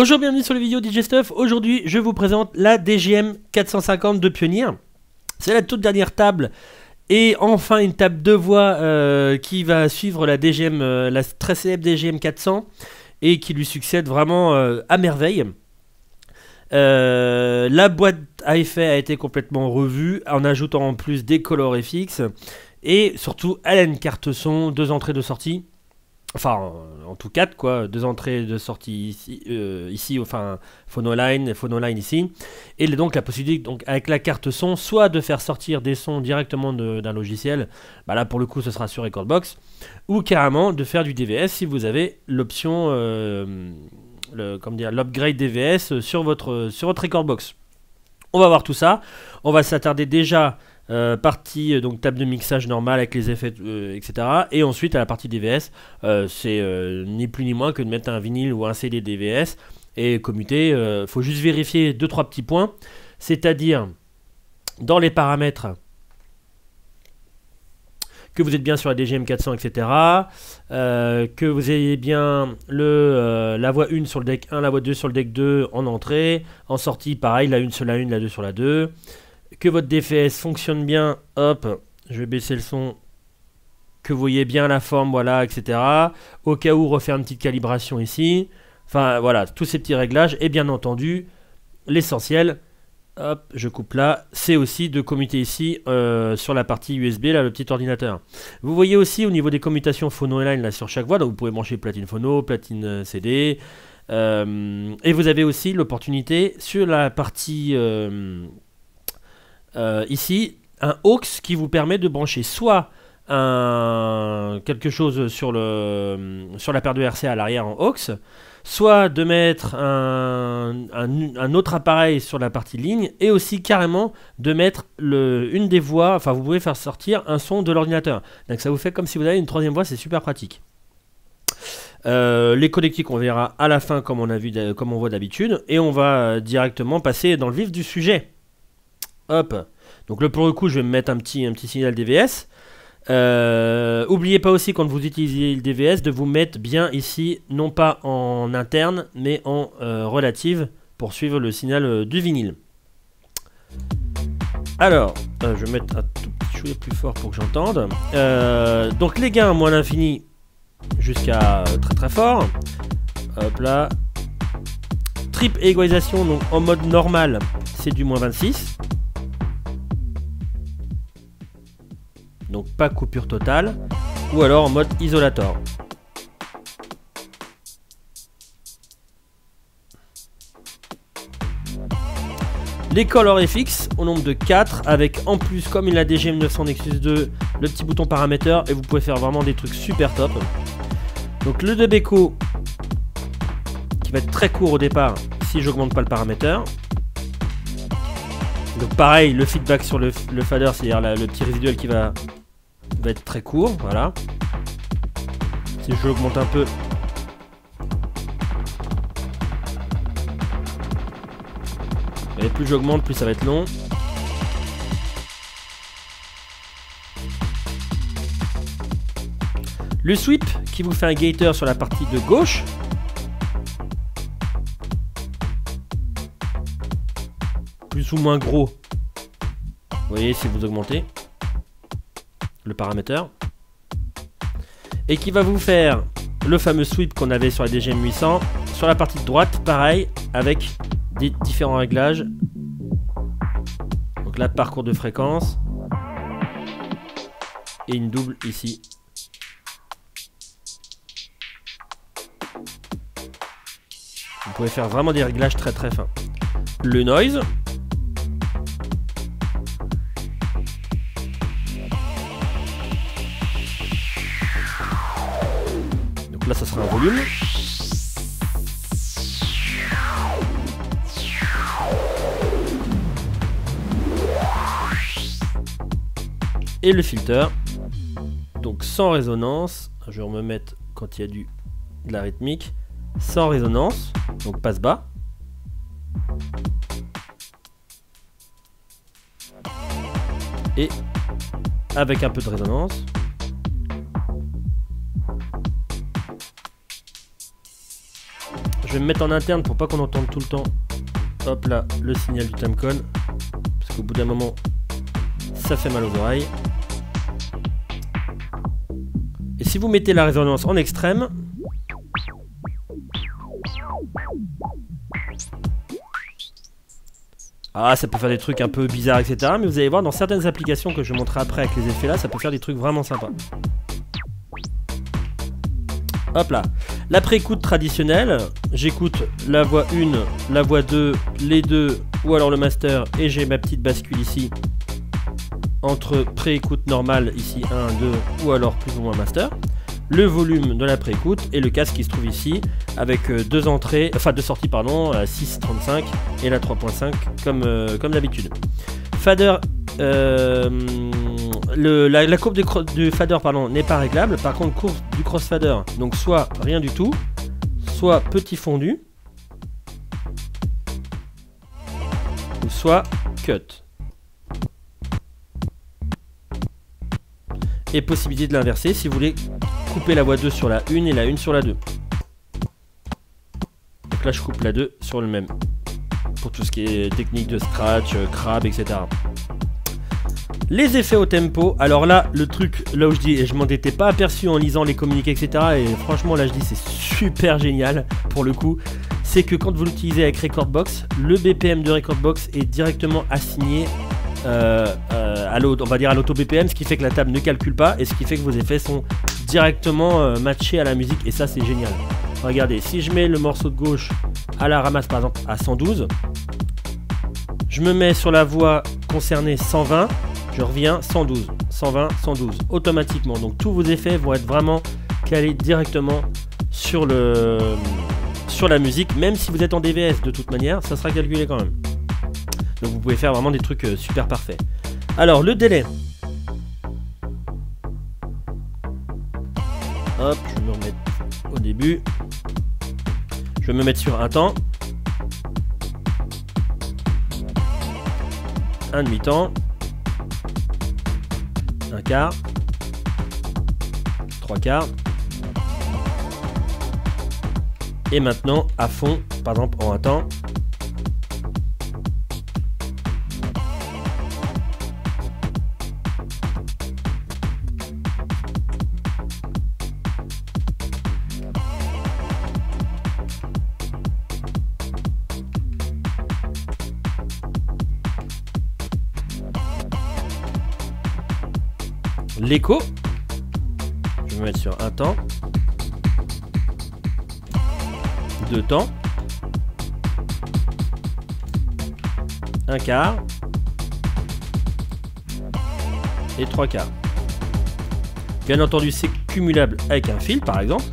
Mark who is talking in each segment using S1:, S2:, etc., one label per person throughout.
S1: Bonjour, bienvenue sur les vidéos DJ Stuff. Aujourd'hui, je vous présente la DGM 450 de Pioneer. C'est la toute dernière table et enfin une table de voix qui va suivre la DGM, la très célèbre DGM 400 et qui lui succède vraiment à merveille. La boîte à effet a été complètement revue en ajoutant en plus des colorFX et surtout elle a une carte son, 2 entrées de sortie. Enfin, en tout 4 quoi, 2 entrées de sortie ici, enfin, phonoline ici. Et donc la possibilité, donc, avec la carte son, soit de faire sortir des sons directement d'un logiciel, bah là pour le coup ce sera sur Recordbox, ou carrément de faire du DVS si vous avez l'option, l'upgrade DVS sur votre Recordbox. On va voir tout ça, on va s'attarder déjà partie donc table de mixage normale avec les effets etc. Et ensuite à la partie DVS, c'est ni plus ni moins que de mettre un vinyle ou un CD DVS et commuter. Faut juste vérifier 2-3 petits points, c'est-à-dire dans les paramètres que vous êtes bien sur la DGM 400 etc. Que vous ayez bien la voix 1 sur le deck 1, la voix 2 sur le deck 2 en entrée, en sortie pareil, la 1 sur la 1, la 2 sur la 2. Que votre DFS fonctionne bien, hop, je vais baisser le son, que vous voyez bien la forme, voilà, etc. Au cas où, refaire une petite calibration ici. Enfin, voilà, tous ces petits réglages. Et bien entendu, l'essentiel, hop, je coupe là, c'est aussi de commuter ici sur la partie USB, là, le petit ordinateur. Vous voyez aussi au niveau des commutations phono-line, là, sur chaque voix, donc vous pouvez brancher platine phono, platine CD. Et vous avez aussi l'opportunité sur la partie... ici, un aux qui vous permet de brancher soit quelque chose sur la paire de RCA à l'arrière en aux, soit de mettre un autre appareil sur la partie ligne, et aussi carrément de mettre une des voix, enfin vous pouvez faire sortir un son de l'ordinateur. Donc ça vous fait comme si vous avez une troisième voix, c'est super pratique. Les connectiques on verra à la fin comme on voit d'habitude, et on va directement passer dans le vif du sujet. Hop, donc là pour le coup je vais me mettre un petit signal DVS. Oubliez pas aussi quand vous utilisez le DVS de vous mettre bien ici, non pas en interne mais en relative pour suivre le signal du vinyle. Alors, je vais mettre un tout petit chouïa plus fort pour que j'entende. Donc les gains moins l'infini jusqu'à très très fort. Hop là. Trip et égalisation, donc en mode normal c'est du moins 26. Donc pas coupure totale, ou alors en mode isolator. Les colorFX au nombre de 4, avec en plus, comme il a DGM 900 Nexus 2, le petit bouton paramètre, et vous pouvez faire vraiment des trucs super top. Donc le dub echo, qui va être très court au départ, si j'augmente pas le paramètre. Donc pareil, le feedback sur le fader, c'est-à-dire le petit résiduel qui va être très court, voilà. Si je l'augmente un peu, et plus j'augmente, plus ça va être long. Le sweep qui vous fait un gator sur la partie de gauche. Plus ou moins gros. Vous voyez si vous augmentez le paramètre, et qui va vous faire le fameux sweep qu'on avait sur la DGM 800 sur la partie de droite, pareil avec des différents réglages. Donc là, parcours de fréquence et une double ici. Vous pouvez faire vraiment des réglages très très fins. Le noise. Là, ça sera un volume. Et le filter. Donc sans résonance. Je vais me mettre quand il y a de la rythmique. Sans résonance. Donc passe bas. Et avec un peu de résonance. Je vais me mettre en interne pour pas qu'on entende tout le temps. Hop là, le signal du Tamcon. Parce qu'au bout d'un moment, ça fait mal aux oreilles. Et si vous mettez la résonance en extrême, ah, ça peut faire des trucs un peu bizarres, etc. Mais vous allez voir, dans certaines applications que je montrerai après avec les effets là, ça peut faire des trucs vraiment sympas. Hop là. La pré-écoute traditionnelle, j'écoute la voix 1, la voix 2, les deux, ou alors le master, et j'ai ma petite bascule ici, entre pré-écoute normale, ici 1, 2, ou alors plus ou moins master. Le volume de la pré-écoute et le casque qui se trouve ici avec deux sorties pardon, 6.35 et la 3.5 comme d'habitude. Fader, la courbe du fader n'est pas réglable. Par contre, courbe du crossfader, donc soit rien du tout, soit petit fondu, ou soit cut. Et possibilité de l'inverser si vous voulez couper la voix 2 sur la 1 et la 1 sur la 2. Donc là je coupe la 2 sur le même. Pour tout ce qui est technique de scratch, crab, etc. Les effets au tempo, alors là le truc, là où je dis, et je m'en étais pas aperçu en lisant les communiqués, etc. Et franchement là je dis c'est super génial pour le coup. C'est que quand vous l'utilisez avec Recordbox, le BPM de Recordbox est directement assigné on va dire à l'auto BPM, ce qui fait que la table ne calcule pas et ce qui fait que vos effets sont directement matchés à la musique, et ça c'est génial. Regardez, si je mets le morceau de gauche à la ramasse par exemple à 112, je me mets sur la voix concernée 120, je reviens 112, 120, 112 automatiquement. Donc tous vos effets vont être vraiment calés directement sur la musique, même si vous êtes en DVS de toute manière, ça sera calculé quand même. Donc vous pouvez faire vraiment des trucs super parfaits. Alors le délai. Hop, je vais me remettre au début. Je vais me mettre sur un temps. Un demi-temps. Un quart. Trois quarts. Et maintenant à fond, par exemple en un temps. L'écho, je vais me mettre sur un temps, deux temps, un quart et trois quarts. Bien entendu, c'est cumulable avec un fil par exemple.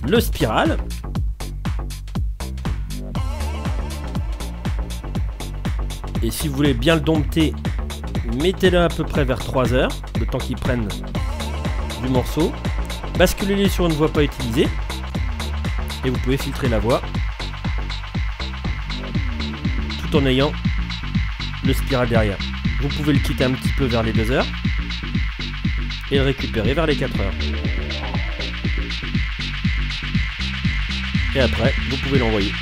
S1: Le spirale. Et si vous voulez bien le dompter, mettez-le à peu près vers 3 heures, le temps qu'il prenne du morceau. Basculez-les sur une voix pas utilisée. Et vous pouvez filtrer la voix. Tout en ayant le spiral derrière. Vous pouvez le quitter un petit peu vers les 2 heures. Et le récupérer vers les 4 heures. Et après, vous pouvez l'envoyer.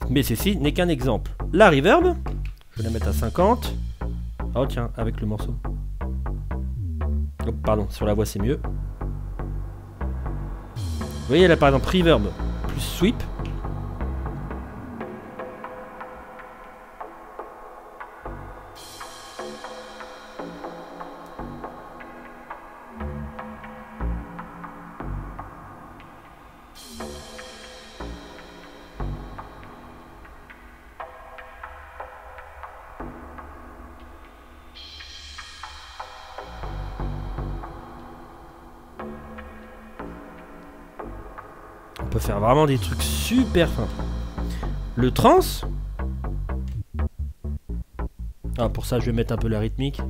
S1: Mais ceci n'est qu'un exemple. La reverb, je vais la mettre à 50. Oh tiens, avec le morceau. Oh, pardon, sur la voix c'est mieux. voyez là par exemple reverb plus sweep. On peut faire vraiment des trucs super fins. Le trans. Ah, pour ça, je vais mettre un peu la rythmique.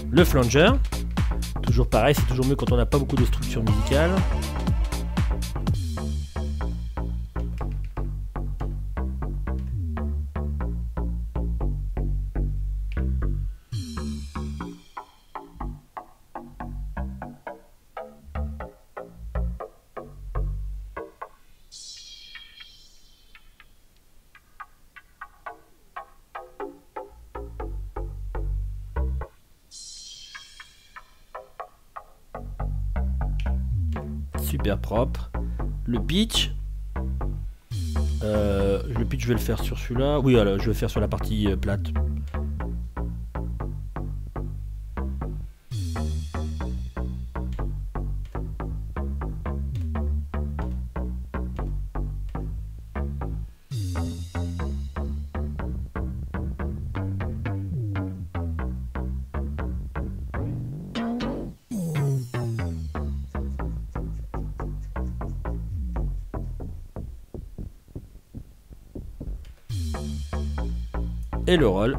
S1: Le flanger, toujours pareil, c'est toujours mieux quand on n'a pas beaucoup de structure musicale. Super propre. Le pitch. Le pitch, je vais le faire sur celui-là. Oui, alors, je vais le faire sur la partie plate. Et le roll.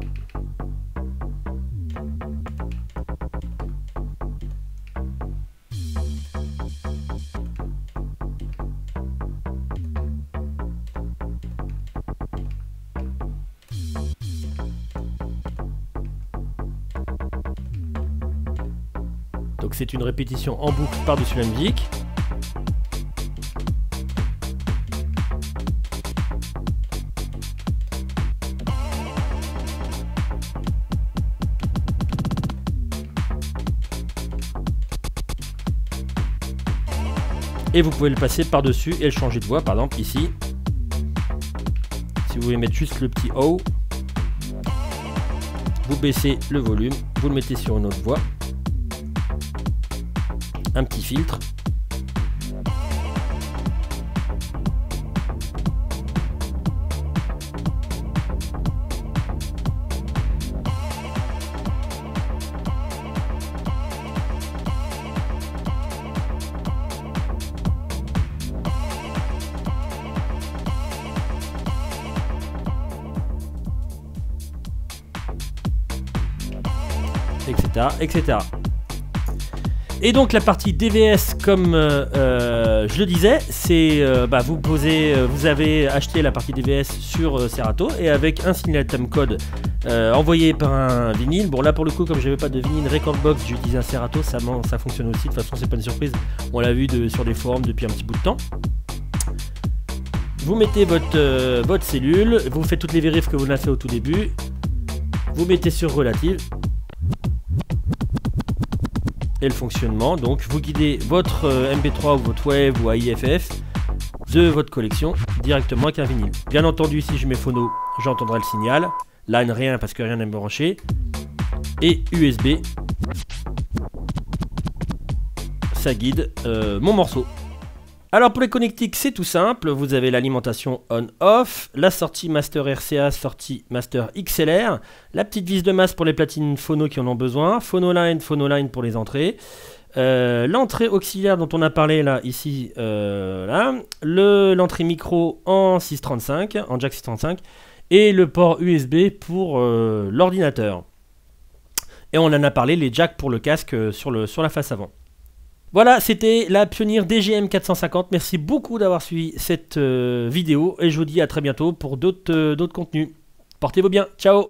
S1: Donc c'est une répétition en boucle par-dessus la musique. Et vous pouvez le passer par-dessus et le changer de voix, par exemple ici. Si vous voulez mettre juste le petit O, vous baissez le volume, vous le mettez sur une autre voix. Un petit filtre. Etc, etc. Et donc la partie DVS, comme je le disais, c'est vous avez acheté la partie DVS sur Serato et avec un signal timecode envoyé par un vinyle. Bon là pour le coup, comme j'avais pas de vinyle record box, j'utilisais un Serato, ça fonctionne aussi. De toute façon c'est pas une surprise, on l'a vu sur des forums depuis un petit bout de temps. Vous mettez votre cellule, vous faites toutes les vérifs que vous avez fait au tout début, vous mettez sur relative. Et le fonctionnement, donc vous guidez votre MP3 ou votre Wave ou AIFF de votre collection directement avec un vinyle. Bien entendu, si je mets phono, j'entendrai le signal. Line rien parce que rien n'est branché. Et USB, ça guide mon morceau. Alors pour les connectiques, c'est tout simple. Vous avez l'alimentation on-off, la sortie master RCA, sortie master XLR, la petite vis de masse pour les platines phono qui en ont besoin, phonoline pour les entrées, l'entrée auxiliaire dont on a parlé là, ici, l'entrée micro en 635, en jack 635, et le port USB pour l'ordinateur. Et on en a parlé, les jacks pour le casque sur la face avant. Voilà, c'était la Pioneer DGM 450. Merci beaucoup d'avoir suivi cette vidéo et je vous dis à très bientôt pour d'autres contenus. Portez-vous bien, ciao!